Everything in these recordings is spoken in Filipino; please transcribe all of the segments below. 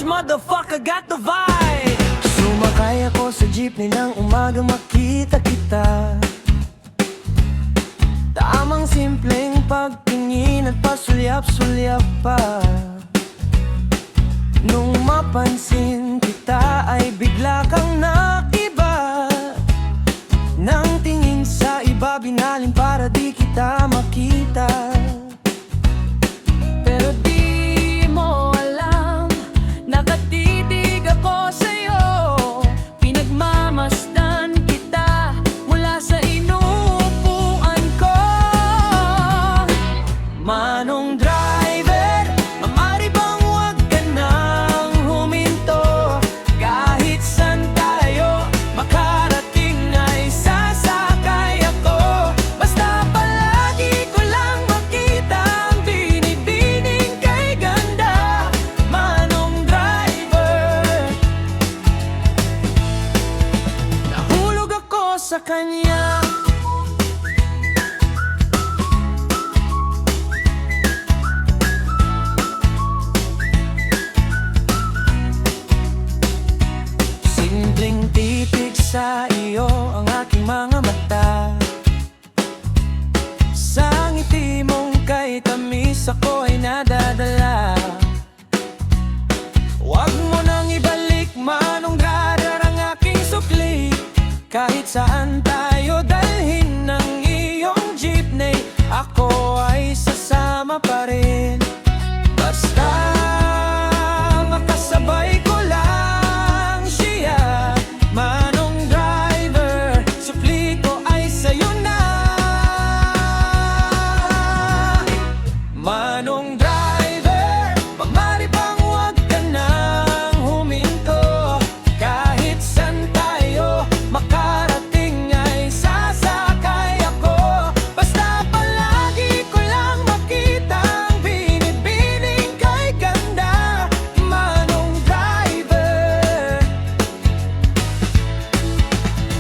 motherfucker got the vibe. Sumakay ako sa jeepney nang umaga makita kita. Tamang simpleng pagtingin at pasulyap-sulyap pa. Nung mapansin kita ay bigla kang naiba. Nang tingin sa iba binalin para di kita makita. Pero di mo alam, nakatitig ako sa'yo. Pinagmamasdan kita mula sa inuupuan ko. Manong driver, maaari bang huwag ka nang huminto? Kahit saan tayo makarating ay sasakay ako. Basta palagi ko lang makita ang binibining kay ganda. Manong driver, nahulog ako sa kanya. Simpleng titig sa iyo ang aking mga mata. Sa ngiti mong kay tamis ako ay nadadala. Huwag mo nang ibalik, manong driver, ang aking sukli. Kahit saan tayo dalhin ng iyong jeepney, ako ay sasama pa rin. Basta makasabay ko lang siya. Manong driver, supli ko ay sa'yo na. Manong driver, maaari bang huwag ka nang huminto? Kahit saan tayo makarating ay sasakay ako. Basta palagi ko lang makita ang binibining kay ganda. Manong driver,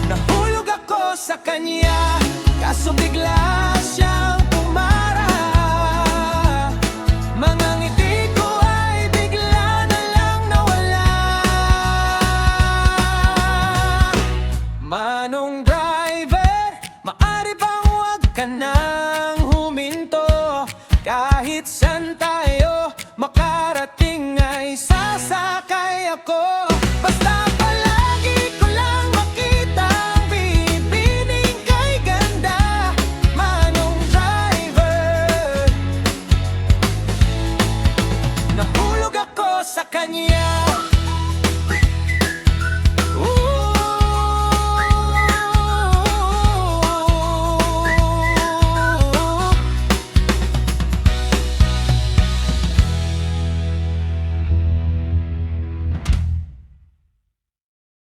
nahulog ako sa kanya, kaso bigla siyang pumara. Mga ngiti ko ay bigla na lang nawala. Manong driver, maaari bang huwag ka na